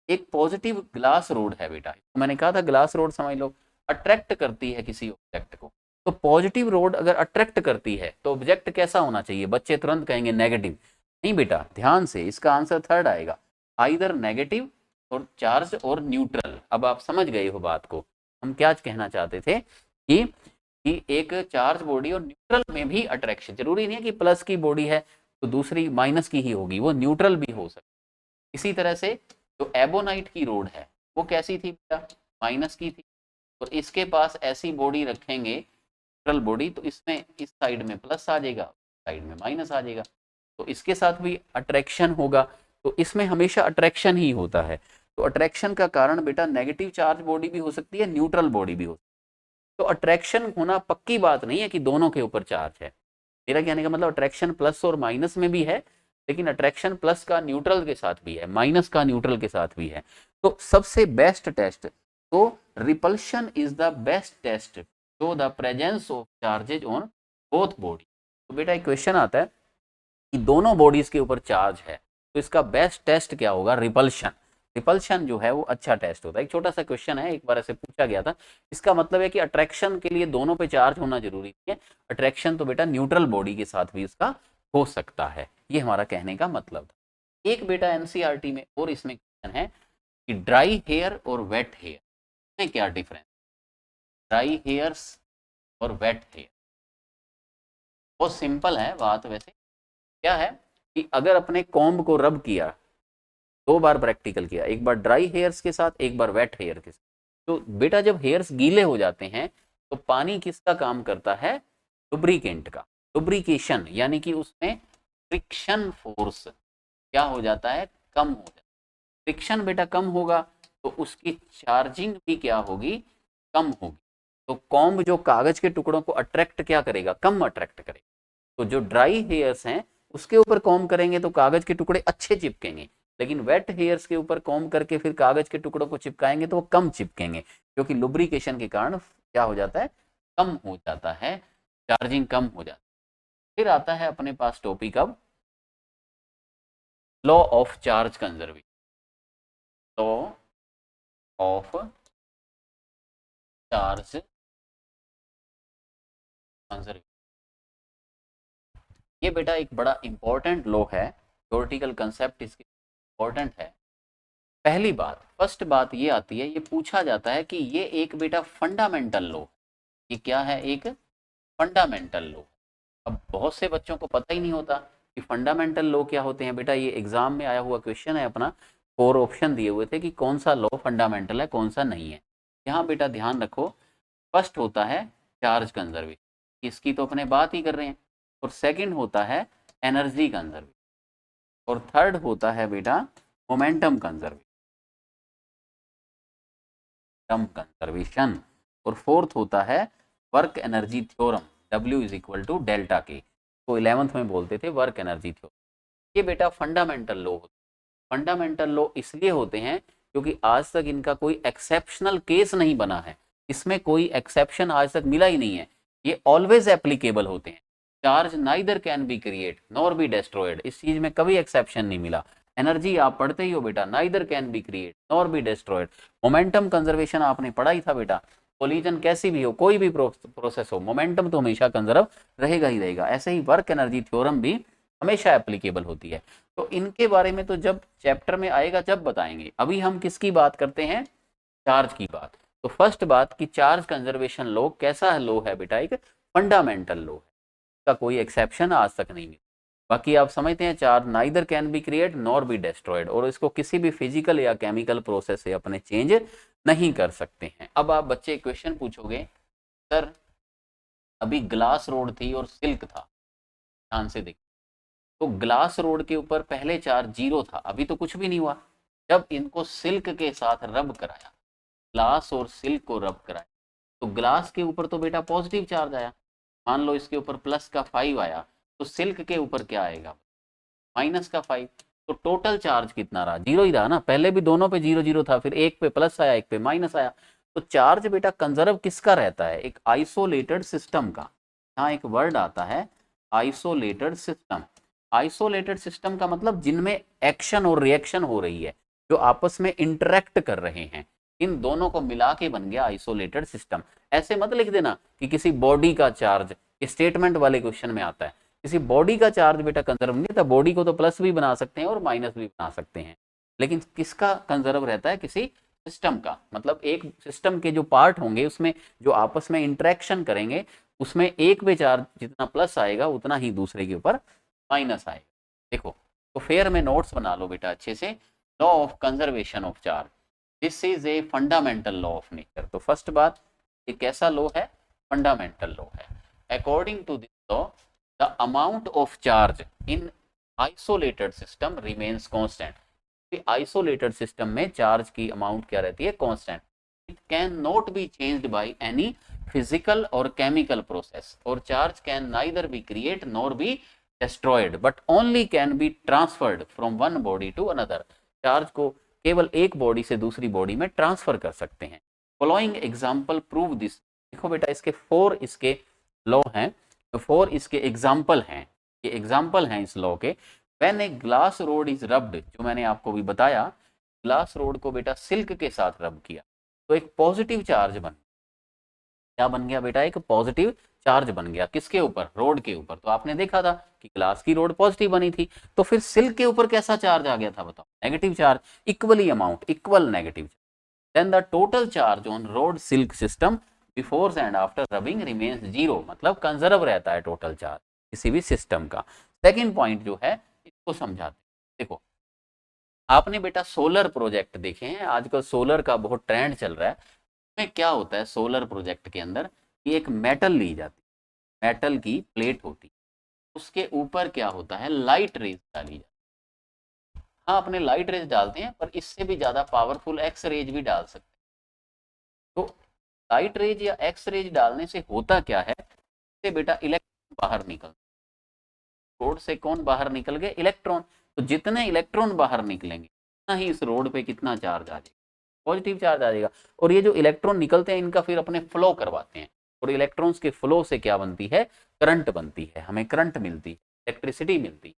एक पॉजिटिव ग्लास रोड है बेटा, तो मैंने कहा था ग्लास रोड समझ लो, अट्रैक्ट करती है किसी ऑब्जेक्ट को। तो पॉजिटिव रोड अगर अट्रैक्ट करती है तो ऑब्जेक्ट कैसा होना चाहिए, बच्चे तुरंत कहेंगे नेगेटिव, नहीं बेटा ध्यान से, इसका आंसर थर्ड आएगा, आइदर नेगेटिव और चार्ज और न्यूट्रल। अब आप समझ गए हो बात को, हम क्या कहना चाहते थे कि एक चार्ज बॉडी और न्यूट्रल में भी अट्रैक्शन, जरूरी नहीं है कि प्लस की बॉडी है तो दूसरी माइनस की ही होगी, वो न्यूट्रल भी हो सकती है। इसी तरह से जो एबोनाइट की रोड है वो कैसी थी बेटा, माइनस की थी, तो इसके पास ऐसी बॉडी रखेंगे न्यूट्रल बॉडी, तो इसमें इस साइड में प्लस आ जाएगा, साइड में माइनस आ जाएगा, तो इसके साथ भी अट्रैक्शन होगा। तो इसमें हमेशा अट्रैक्शन ही होता है। तो अट्रैक्शन का कारण बेटा नेगेटिव चार्ज बॉडी भी हो सकती है, न्यूट्रल बॉडी भी हो सकती है। तो अट्रैक्शन होना पक्की बात नहीं है कि दोनों के ऊपर चार्ज है। मेरा कहने का मतलब अट्रैक्शन प्लस और माइनस में भी है, लेकिन अट्रैक्शन प्लस का न्यूट्रल के साथ भी है, माइनस का न्यूट्रल के साथ भी है। तो सबसे बेस्ट टेस्ट, तो repulsion is the best test show the presence of charges on both body. तो बेटा एक क्वेश्चन आता है कि दोनों बॉडीज के ऊपर चार्ज है, तो इसका बेस्ट टेस्ट क्या होगा? रिपल्शन। रिपल्शन जो है वो अच्छा टेस्ट होता है। एक छोटा सा क्वेश्चन है, एक बार ऐसे पूछा गया था। इसका मतलब है कि अट्रैक्शन के लिए दोनों पे चार्ज होना जरूरी नहीं है, अट्रैक्शन तो बेटा न्यूट्रल बॉडी के साथ भी इसका हो सकता है। ये हमारा कहने का मतलब था। एक बेटा एनसीईआरटी में और इसमें क्वेश्चन है कि ड्राई हेयर और वेट हेयर में क्या डिफरेंस? ड्राई हेयर्स और वेट हेयर, बहुत सिंपल है बात। वैसे क्या है कि अगर अपने कॉम्ब को रब किया, 2 बार प्रैक्टिकल किया, एक बार ड्राई हेयर्स के साथ, एक बार वेट हेयर के साथ, तो बेटा जब हेयर्स गीले हो जाते हैं तो पानी किसका काम करता है? लुब्रिकेंट का। लुब्रिकेशन यानी कि उसमें फ्रिक्शन फोर्स क्या हो जाता है? कम हो जाता है। फ्रिक्शन बेटा कम होगा तो उसकी चार्जिंग भी क्या होगी? कम होगी। तो कॉम्ब जो कागज के टुकड़ों को अट्रैक्ट क्या करेगा? कम अट्रैक्ट करेगा। तो जो ड्राई हेयर्स हैं उसके ऊपर कॉम्ब करेंगे तो कागज के टुकड़े अच्छे चिपकेंगे, लेकिन वेट हेयर्स के ऊपर कॉम्ब करके फिर कागज के टुकड़ों को चिपकाएंगे तो वो कम चिपकेंगे, क्योंकि लुब्रिकेशन के कारण क्या हो जाता है? कम हो जाता है, चार्जिंग कम हो जाता है। फिर आता है अपने पास टॉपिक अब law of charge conservation. Law of charge conservation, ये बेटा एक बड़ा इंपॉर्टेंट लॉ है, थ्योरेटिकल कंसेप्ट इसके इंपॉर्टेंट है। पहली बात, फर्स्ट बात ये आती है, ये पूछा जाता है कि ये एक बेटा फंडामेंटल लॉ, ये क्या है? एक फंडामेंटल लॉ। अब बहुत से बच्चों को पता ही नहीं होता कि फंडामेंटल लॉ क्या होते हैं। बेटा ये एग्जाम में आया हुआ क्वेश्चन है अपना, 4 ऑप्शन दिए हुए थे कि कौन सा लॉ फंडामेंटल है कौन सा नहीं है। यहाँ बेटा ध्यान रखो, फर्स्ट होता है चार्ज कंजर्वेशन, इसकी तो अपने बात ही कर रहे हैं, और सेकंड होता है एनर्जी कंजर्वेशन, और थर्ड होता है बेटा मोमेंटम कंजर्वेशन, और फोर्थ होता है work energy theorem, W is equal to delta K, तो 11th में बोलते थे वर्क एनर्जी थ्योरम। ये बेटा फंडामेंटल लॉ होते हैं। फंडामेंटल लॉ इसलिए होते हैं क्योंकि आज तक इनका कोई एक्सेप्शनल केस नहीं बना है, इसमें कोई एक्सेप्शन आज तक मिला ही नहीं है, ये ऑलवेज एप्लीकेबल होते हैं। Charge neither can be create nor be destroyed, इस चीज में कभी एक्सेप्शन नहीं मिला। एनर्जी आप पढ़ते ही हो बेटा, neither can be create nor be destroyed. Momentum conservation आपने पढ़ा ही था बेटा, कोलिजन कैसी भी हो, कोई भी प्रोसेस हो, मोमेंटम तो हमेशा कंजर्व रहेगा ही रहेगा। ऐसे ही वर्क एनर्जी थ्योरम भी हमेशा एप्लीकेबल होती है। तो इनके बारे में तो जब चैप्टर में आएगा जब बताएंगे, अभी हम किसकी बात करते हैं? चार्ज की बात। तो फर्स्ट बात कि चार्ज कंजर्वेशन लॉ कैसा लॉ है बेटा? एक फंडामेंटल लॉ है, इसका कोई एक्सेप्शन आज तक नहीं मिला। बाकी आप समझते हैं charge neither can be create nor be destroyed, और इसको किसी भी फिजिकल या केमिकल प्रोसेस से अपने चेंज नहीं कर सकते हैं। अब आप बच्चे क्वेश्चन पूछोगे सर अभी ग्लास रोड थी और सिल्क था, ध्यान से देखिए, तो ग्लास रोड के ऊपर पहले चार्ज 0 था, अभी तो कुछ भी नहीं हुआ। जब इनको सिल्क के साथ रब कराया, ग्लास और सिल्क को रब कराया, तो ग्लास के ऊपर तो बेटा पॉजिटिव चार्ज आया, मान लो इसके ऊपर प्लस का 5 आया, तो सिल्क के ऊपर क्या आएगा? माइनस का 5। तो टोटल चार्ज कितना रहा? 0 ही रहा ना, पहले भी दोनों पे 0 0 था, फिर एक पे प्लस आया एक पे माइनस आया। तो चार्ज बेटा कंजर्व किसका रहता है? एक आइसोलेटेड सिस्टम का। यहाँ एक वर्ड आता है आइसोलेटेड सिस्टम। आइसोलेटेड सिस्टम का मतलब जिनमें एक्शन और रिएक्शन हो रही है, जो आपस में इंटरेक्ट कर रहे हैं, इन दोनों को मिला के बन गया आइसोलेटेड सिस्टम। ऐसे मत लिख देना कि किसी बॉडी का चार्ज, स्टेटमेंट वाले क्वेश्चन में आता है, किसी बॉडी का चार्ज बेटा कंजर्व नहीं था। बॉडी को तो प्लस भी बना सकते हैं और माइनस भी बना सकते हैं, लेकिन किसका कंजर्व रहता है? किसी सिस्टम का। मतलब एक सिस्टम के जो पार्ट होंगे उसमें जो आपस में इंटरेक्शन करेंगे, उसमें एक पे चार्ज जितना प्लस आएगा उतना ही दूसरे के ऊपर माइनस आएगा। देखो, तो फेयर में नोट्स बना लो बेटा अच्छे से। Law of conservation of charge, this is a fundamental law of nature. तो फर्स्ट बात, ये कैसा लॉ है? फंडामेंटल लॉ है। According to this law the amount of charge in isolated system remains constant। Isolated system में charge की amount क्या रहती है? Constant. It can not be changed by any physical or chemical process, or charge can neither be created nor be destroyed but only can be transferred from one body to another. Charge को केवल एक body से दूसरी body में transfer कर सकते हैं. Following example prove this. देखो बेटा इसके 4 इसके लॉ हैं, तो 4 इसके एग्जाम्पल हैं, ये एग्जाम्पल हैं इस लॉ के. When a glass rod is rubbed, जो मैंने आपको भी बताया, ग्लास रोड को बेटा सिल्क के साथ रब किया तो एक पॉजिटिव चार्ज बन, क्या बन गया बेटा, एक पॉजिटिव चार्ज बन गया. किसके ऊपर, रोड के ऊपर. तो आपने देखा था कि ग्लास की रोड पॉजिटिव बनी थी, तो फिर सिल्क के ऊपर कैसा चार्ज आ गया था बताओ, negative charge. Equally amount, equal negative. Then the total charge on rod silk system before and after rubbing remains zero, मतलब कंजर्व रहता है टोटल चार्ज किसी भी सिस्टम का. सेकेंड पॉइंट जो है इसको समझाते हैं. देखो आपने बेटा सोलर प्रोजेक्ट देखे हैं, आजकल सोलर का बहुत ट्रेंड चल रहा है. में क्या होता है सोलर प्रोजेक्ट के अंदर, कि एक मेटल ली जाती है, मेटल की प्लेट होती है, उसके ऊपर क्या होता है, लाइट रेज डाली जाती है. हाँ अपने लाइट रेज डालते हैं, पर इससे भी ज़्यादा पावरफुल एक्स रेज भी डाल सकते हैं. तो लाइट रेज या एक्स रेज डालने से होता क्या है, इससे बेटा इलेक्ट्रॉन बाहर निकल, रोड से कौन बाहर निकल गए, इलेक्ट्रॉन. तो जितने इलेक्ट्रॉन बाहर निकलेंगे उतना ही इस रोड पे कितना चार्ज आ जाएगा, पॉजिटिव चार्ज आ जाएगा. और ये जो इलेक्ट्रॉन निकलते हैं इनका फिर अपने फ्लो करवाते हैं, और इलेक्ट्रॉन्स के फ्लो से क्या बनती है, करंट बनती है, हमें करंट मिलती है, इलेक्ट्रिसिटी मिलती है.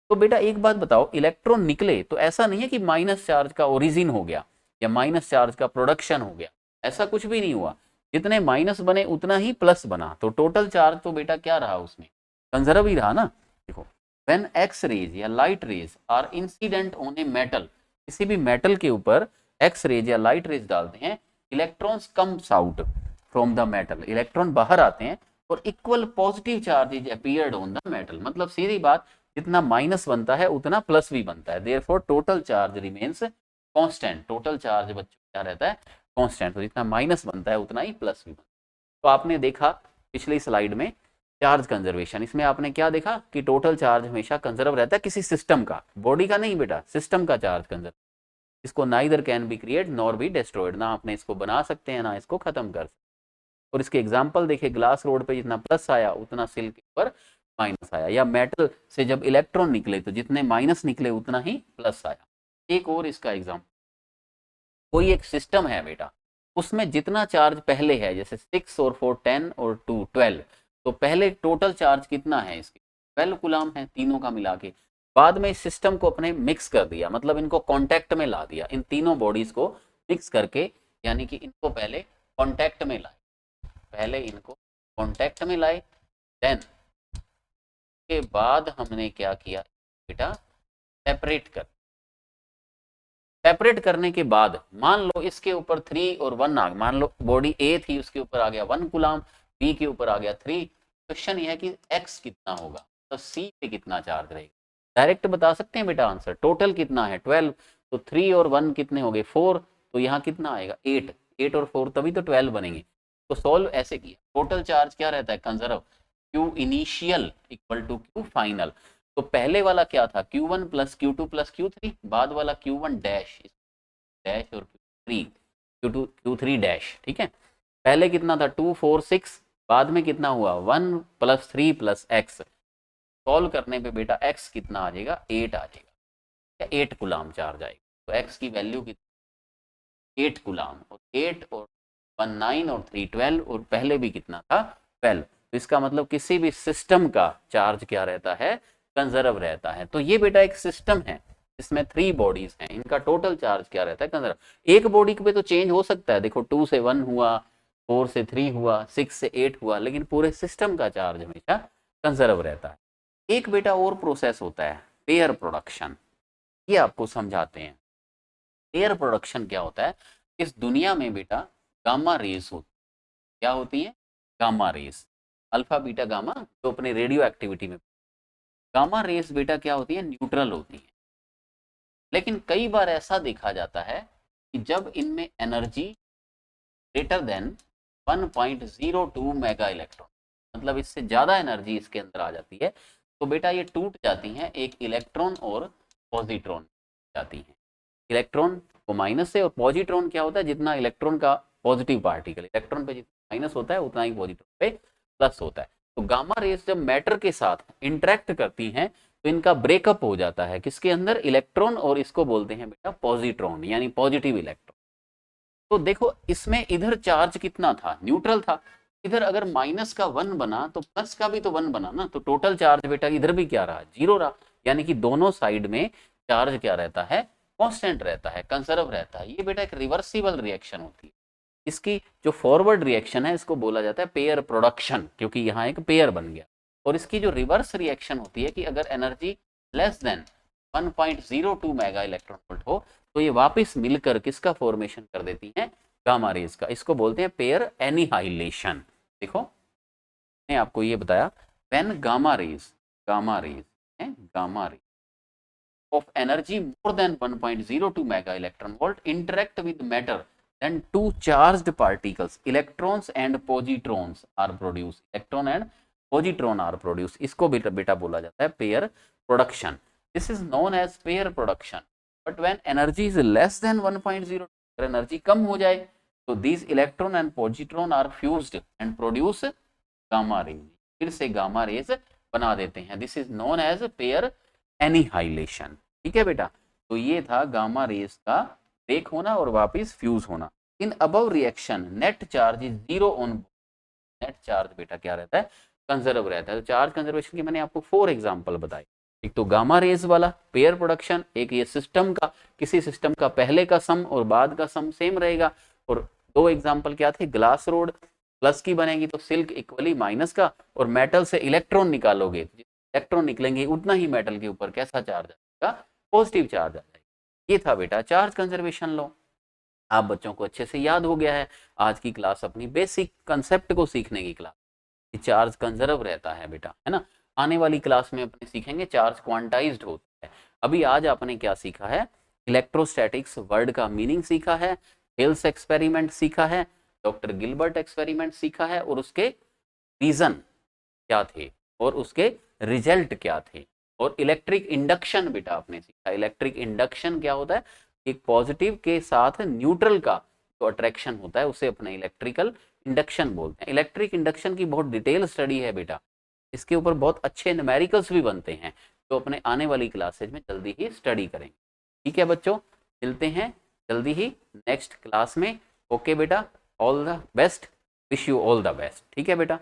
तो बेटा एक बात बताओ, इलेक्ट्रॉन निकले तो ऐसा नहीं है कि माइनस चार्ज का ओरिजिन हो गया या माइनस चार्ज का प्रोडक्शन हो गया, ऐसा कुछ भी नहीं हुआ. जितने माइनस बने उतना ही प्लस बना, तो टोटल चार्ज तो बेटा क्या रहा उसमें, कंजर्व ही रहा ना. देखो व्हेन एक्स रेज या light rays are incident on a metal, किसी भी मेटल के ऊपर एक्स रेज या लाइट रेज डालते हैं, electrons comes out from the metal, electron बाहर आते हैं, और equal positive charge is appeared on the metal. मतलब सीधी बात, जितना माइनस बनता है उतना प्लस भी बनता है. Therefore total charge remains constant, total charge बच्चों क्या रहता है, कांस्टेंट. तो जितना माइनस बनता है उतना ही प्लस भी बनता है. तो आपने देखा पिछली स्लाइड में चार्ज कंजर्वेशन, इसमें आपने क्या देखा कि टोटल चार्ज हमेशा कंजर्व रहता है किसी सिस्टम का, बॉडी का नहीं बेटा, सिस्टम का चार्ज कंजर्व. इसको neither can be create nor be destroyed, ना आपने इसको बना सकते हैं ना इसको खत्म कर सकते. और इसके एग्जांपल देखे, ग्लास रोड पे जितना प्लस आया उतना सिल्क के ऊपर माइनस आया, या मेटल से जब इलेक्ट्रॉन निकले तो जितने माइनस निकले उतना ही प्लस आया. एक और इसका एग्जाम्पल, कोई एक सिस्टम है बेटा, उसमें जितना चार्ज पहले है, जैसे 6 और 4 10 और 2 12, तो पहले टोटल चार्ज कितना है इसके, 12 कूलम है तीनों का मिला के. बाद में इस सिस्टम को अपने मिक्स कर दिया, मतलब इनको कांटेक्ट में ला दिया, इन तीनों बॉडीज को मिक्स करके, यानी कि इनको पहले कांटेक्ट में लाए, पहले इनको कांटेक्ट में लाए, देन के बाद हमने क्या किया बेटा, सेपरेट कर, सेपरेट करने के बाद मान लो इसके ऊपर 3 और 1 आ, मान लो बॉडी ए थी उसके ऊपर आ गया 1 कूलम, बी के ऊपर आ गया 3. क्वेश्चन ये है कि एक्स कितना होगा, तो सी पे कितना चार्ज रहेगा. डायरेक्ट बता सकते हैं बेटा आंसर, टोटल कितना है 12, तो 3 और 1 कितने हो गए 4, तो यहाँ कितना आएगा 8, 8 और 4 तभी तो 12 बनेंगे. तो सॉल्व ऐसे किया, टोटल चार्ज क्या रहता है conserve, Q initial equal to Q final. तो पहले वाला क्या था Q1 plus Q2 plus Q3, बाद वाला Q1 डैश डैश और Q3 Q2 Q3 डैश. ठीक है, पहले कितना था 2 4 6, बाद में कितना हुआ 1 प्लस 3 प्लस एक्स. सॉल्व करने पे बेटा x कितना आ जाएगा 8 आ जाएगा, 8 कूलम चार्ज आएगा. तो x की वैल्यू कितनी 8 कूलम, और 8 और 1 9 और 3 12, और पहले भी कितना था 12. तो इसका मतलब किसी भी सिस्टम का चार्ज क्या रहता है, कंजर्व रहता है. तो ये बेटा एक सिस्टम है इसमें 3 बॉडीज हैं, इनका टोटल चार्ज क्या रहता है कंजर्व. एक बॉडी पे तो चेंज हो सकता है, देखो 2 से 1 हुआ, 4 से 3 हुआ, 6 से 8 हुआ, लेकिन पूरे सिस्टम का चार्ज हमेशा कंजर्व रहता है. एक बेटा और प्रोसेस होता है पेयर प्रोडक्शन, ये आपको समझाते हैं. पेयर प्रोडक्शन क्या होता है, इस दुनिया में बेटा गामा रेज होती, क्या होती है gamma rays, alpha beta gamma, जो अपने रेडियो एक्टिविटी में. गामा रेज बेटा क्या होती है, न्यूट्रल होती है. लेकिन कई बार ऐसा देखा जाता है कि जब इनमें energy greater than 1.02 mega electron, मतलब इससे ज़्यादा एनर्जी इसके अंदर आ जाती है, तो बेटा ये टूट जाती हैं एक इलेक्ट्रॉन और पॉजिट्रॉन जाती हैं. इलेक्ट्रॉन को माइनस से, और पॉजिट्रॉन क्या होता है, जितना इलेक्ट्रॉन का पॉजिटिव पार्टिकल, इलेक्ट्रॉन पे जितना माइनस होता है उतना ही पॉजिट्रॉन पे प्लस होता है। तो गामा रेज जब मैटर के साथ इंटरेक्ट करती हैं तो इनका ब्रेकअप हो जाता है किसके अंदर, इलेक्ट्रॉन, और इसको बोलते हैं बेटा पॉजिट्रॉन यानी पॉजिटिव इलेक्ट्रॉन। तो देखो इसमें इधर चार्ज कितना था, न्यूट्रल था, इधर अगर माइनस का 1 बना तो प्लस का भी तो 1 बना ना, तो टोटल चार्ज बेटा इधर भी क्या रहा, 0 रहा। यानी कि दोनों साइड में चार्ज क्या रहता है, कांस्टेंट रहता है, कंजर्व रहता है। ये बेटा एक रिवर्सिबल रिएक्शन होती है। इसकी जो फॉरवर्ड रिएक्शन है इसको बोला जाता है पेयर प्रोडक्शन, क्योंकि यहाँ एक पेयर बन गया। और इसकी जो रिवर्स रिएक्शन होती है कि अगर energy less than 1.02 mega electron volt हो तो ये वापस मिलकर किसका फॉर्मेशन कर देती हैं, गामा रेज का। इसको बोलते हैं पेयर एनिहाइलेशन। देखो मैंने आपको ये बताया, when gamma rays of energy more than 1.02 mega electron volt interact with matter, then two charged particles electrons and positrons are produced, electron and positron are produced। इसको बेटा बोला जाता है pair production. this is known as pair production, but when energy is less than 1.0, अगर energy कम हो जाए तो these electron and positron are fused and produce gamma rays, फिर से गामा रेज बना देते हैं। This is known as pair annihilation. ठीक है बेटा, तो ये था गामा रेज का ब्रेक होना और वापस फ्यूज होना। In above reaction net charge is 0 on, net charge बेटा क्या रहता है, कंजर्व रहता है। तो चार्ज कंजर्वेशन की मैंने आपको 4 एग्जांपल बताए। एक तो गामा रेज वाला पेयर प्रोडक्शन, एक ये सिस्टम का, किसी सिस्टम का पहले का सम और बाद का सम सेम रहेगा, और 2 एग्जांपल क्या थे, ग्लास रोड प्लस की बनेगी तो सिल्क इक्वली माइनस का, और मेटल से इलेक्ट्रॉन निकालोगे, इलेक्ट्रॉन निकलेंगे उतना ही मेटल के ऊपर कैसा चार्ज आएगा, पॉजिटिव चार्ज आ जाएगा। ये था बेटा चार्ज कंजर्वेशन लॉ। आप बच्चों को अच्छे से याद हो गया है। आज की क्लास अपनी बेसिक कंसेप्ट को सीखने की क्लास, चार्ज कंजर्व रहता है बेटा, है ना। आने वाली क्लास में अपने सीखेंगे चार्ज क्वांटाइज्ड होता है। अभी आज आपने क्या सीखा है, इलेक्ट्रोस्टैटिक्स वर्ड का मीनिंग सीखा है, हेल्स एक्सपेरिमेंट सीखा है, डॉक्टर गिलबर्ट एक्सपेरिमेंट सीखा है, और उसके रीजन क्या थे और उसके रिजल्ट क्या थे, और इलेक्ट्रिक इंडक्शन बेटा आपने सीखा। इलेक्ट्रिक इंडक्शन क्या होता है, एक पॉजिटिव के साथ न्यूट्रल का जो अट्रैक्शन होता है उसे अपने इलेक्ट्रिकल इंडक्शन बोलते हैं। इलेक्ट्रिक इंडक्शन की बहुत डिटेल स्टडी है बेटा, इसके ऊपर बहुत अच्छे न्यूमेरिकल्स भी बनते हैं, तो अपने आने वाली क्लासेज में जल्दी ही स्टडी करेंगे। ठीक है बच्चों, मिलते हैं जल्दी ही नेक्स्ट क्लास में। ओके बेटा, all the best, wish you all the best. ठीक है बेटा।